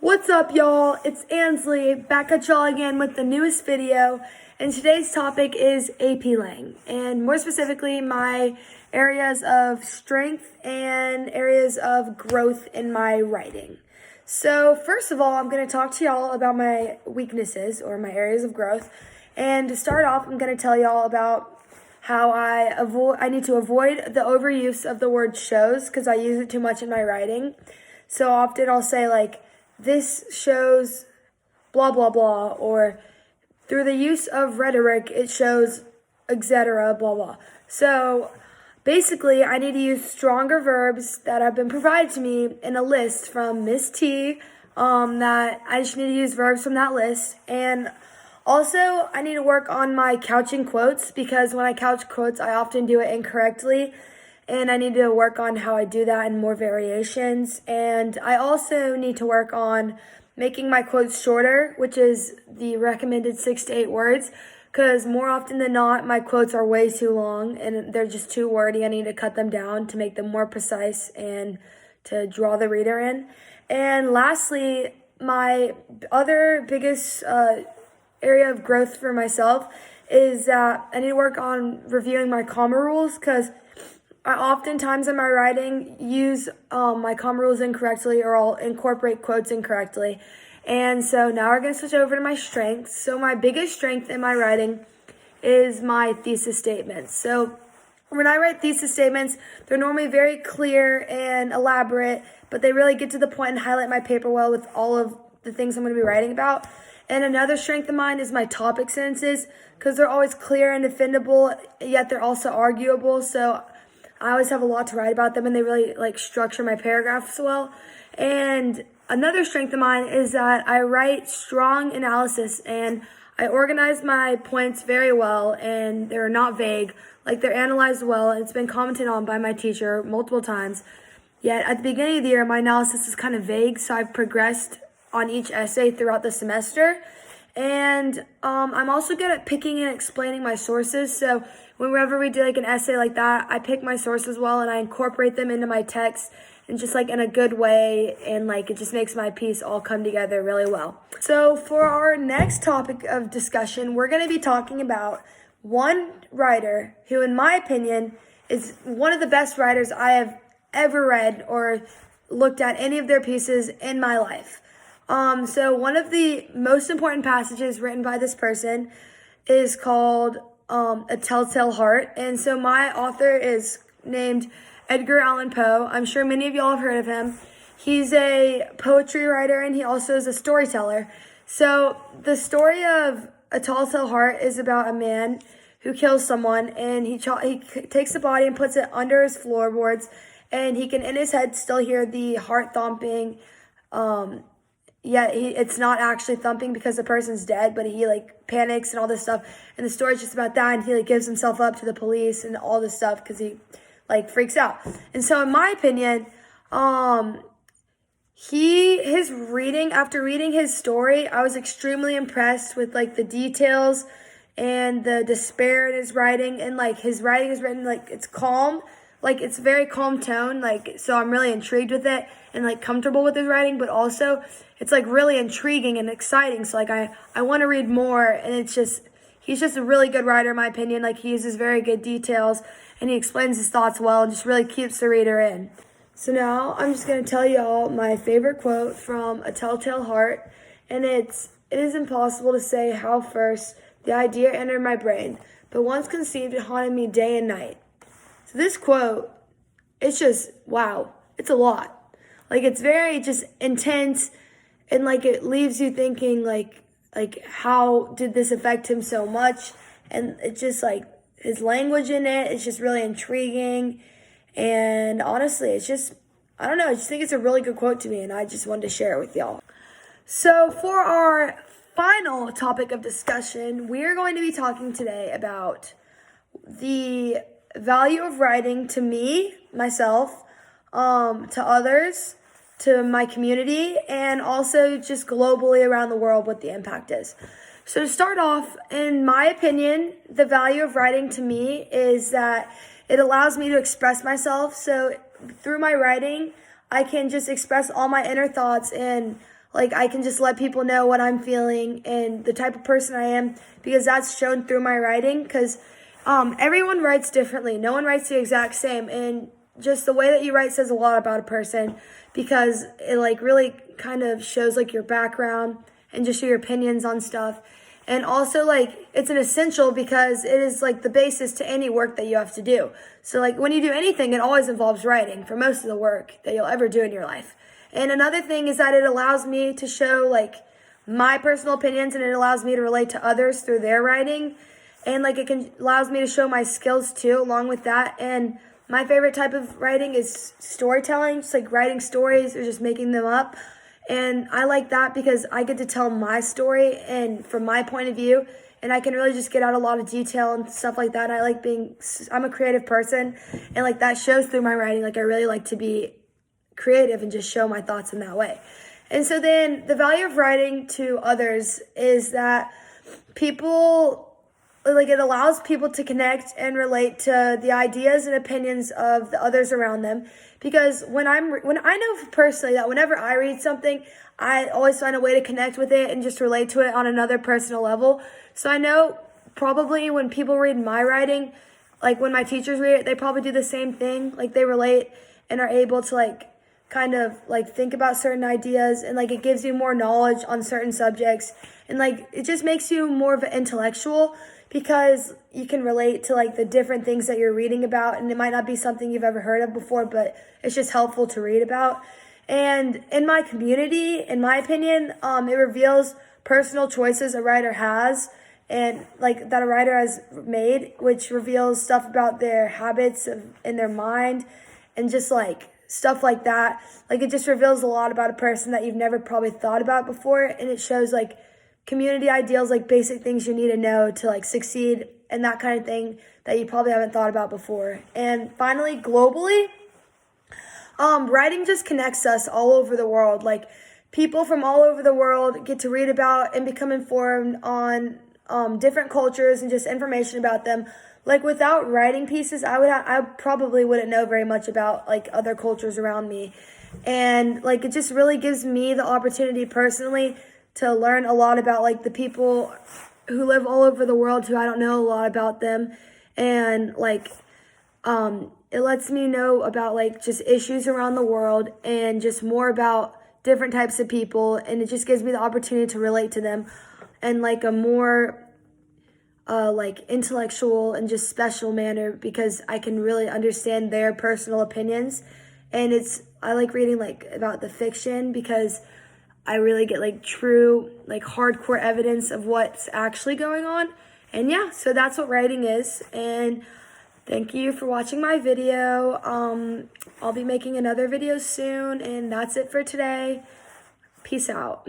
What's up, y'all? It's Ansley back at y'all again with the newest video, and today's topic is AP Lang, and more specifically my areas of strength and areas of growth in my writing. So first of all, I'm going to talk to y'all about my weaknesses or my areas of growth, and to start off, I'm going to tell y'all about how I need to avoid the overuse of the word shows because I use it too much in my writing. So often I'll say like, this shows blah, blah, blah, or through the use of rhetoric, it shows etc., blah, blah. So basically, I need to use stronger verbs that have been provided to me in a list from Miss T, that I just need to use verbs from that list. And also, I need to work on my couching quotes because when I couch quotes, I often do it incorrectly. And I need to work on how I do that in more variations. And I also need to work on making my quotes shorter, which is the recommended 6 to 8 words, because more often than not, my quotes are way too long and they're just too wordy. I need to cut them down to make them more precise and to draw the reader in. And lastly, my other biggest area of growth for myself is that I need to work on reviewing my comma rules because I oftentimes in my writing use my comma rules incorrectly or I'll incorporate quotes incorrectly. And so now we're going to switch over to my strengths. So my biggest strength in my writing is my thesis statements. So when I write thesis statements, they're normally very clear and elaborate, but they really get to the point and highlight my paper well with all of the things I'm going to be writing about. And another strength of mine is my topic sentences because they're always clear and defendable, yet they're also arguable. So I always have a lot to write about them and they really structure my paragraphs well. And another strength of mine is that I write strong analysis and I organize my points very well and they're not vague, they're analyzed well and it's been commented on by my teacher multiple times. Yet at the beginning of the year, my analysis is kind of vague, so I've progressed on each essay throughout the semester. And I'm also good at picking and explaining my sources. So whenever we do an essay like that, I pick my sources well and I incorporate them into my text and just in a good way. And it just makes my piece all come together really well. So for our next topic of discussion, we're going to be talking about one writer who, in my opinion, is one of the best writers I have ever read or looked at any of their pieces in my life. So one of the most important passages written by this person is called A Telltale Heart. And so my author is named Edgar Allan Poe. I'm sure many of y'all have heard of him. He's a poetry writer and he also is a storyteller. So the story of A Telltale Heart is about a man who kills someone and he takes the body and puts it under his floorboards and he can in his head still hear the heart thumping. It's not actually thumping because the person's dead, but he panics and all this stuff. And the story's just about that. And he gives himself up to the police and all this stuff because he freaks out. And so in my opinion, after reading his story, I was extremely impressed with the details and the despair in his writing. And his writing is written it's calm. It's very calm tone, so I'm really intrigued with it and, comfortable with his writing, but also it's, really intriguing and exciting, so, I want to read more, and he's just a really good writer, in my opinion. He uses very good details, and he explains his thoughts well and just really keeps the reader in. So now I'm just going to tell y'all my favorite quote from A Telltale Heart, and it is impossible to say how first the idea entered my brain, but once conceived, it haunted me day and night. So this quote, it's just, wow, it's a lot. It's very just intense and it leaves you thinking how did this affect him so much? And it's just his language in it, it's just really intriguing. And honestly, it's just, I don't know, I just think it's a really good quote to me and I just wanted to share it with y'all. So for our final topic of discussion, we are going to be talking today about the value of writing to me, myself, to others, to my community, and also just globally around the world what the impact is. So to start off, in my opinion, the value of writing to me is that it allows me to express myself. So through my writing, I can just express all my inner thoughts and like I can just let people know what I'm feeling and the type of person I am, because that's shown through my writing. Because everyone writes differently. No one writes the exact same, and just the way that you write says a lot about a person, because it like really kind of shows like your background and just your opinions on stuff. And also, like, it's an essential because it is like the basis to any work that you have to do. So like when you do anything, it always involves writing for most of the work that you'll ever do in your life. And another thing is that it allows me to show like my personal opinions, and it allows me to relate to others through their writing. And like allows me to show my skills too along with that. And my favorite type of writing is storytelling, just like writing stories or just making them up. And I like that because I get to tell my story and from my point of view, and I can really just get out a lot of detail and stuff like that. I'm a creative person, and like that shows through my writing. Like I really like to be creative and just show my thoughts in that way. And so then the value of writing to others is that it allows people to connect and relate to the ideas and opinions of the others around them. Because when I know personally that whenever I read something, I always find a way to connect with it and just relate to it on another personal level. So I know probably when people read my writing, like when my teachers read it, they probably do the same thing. Like they relate and are able to like kind of like think about certain ideas, and like it gives you more knowledge on certain subjects, and like it just makes you more of an intellectual, because you can relate to like the different things that you're reading about, and it might not be something you've ever heard of before, but it's just helpful to read about. And in my community, in my opinion, it reveals personal choices a writer has, and like that a writer has made, which reveals stuff about their habits in their mind, and just like stuff like that. Like it just reveals a lot about a person that you've never probably thought about before, and it shows like community ideals, like basic things you need to know to like succeed and that kind of thing that you probably haven't thought about before. And finally, globally, writing just connects us all over the world. Like people from all over the world get to read about and become informed on different cultures and just information about them. Like without writing pieces, I probably wouldn't know very much about like other cultures around me. And like it just really gives me the opportunity personally to learn a lot about like the people who live all over the world who I don't know a lot about them. And like it lets me know about like just issues around the world and just more about different types of people, and it just gives me the opportunity to relate to them in like a more like intellectual and just special manner, because I can really understand their personal opinions. And I like reading like about the fiction, because I really get like true, like hardcore evidence of what's actually going on. And yeah, so that's what writing is. And thank you for watching my video. I'll be making another video soon, and that's it for today. Peace out.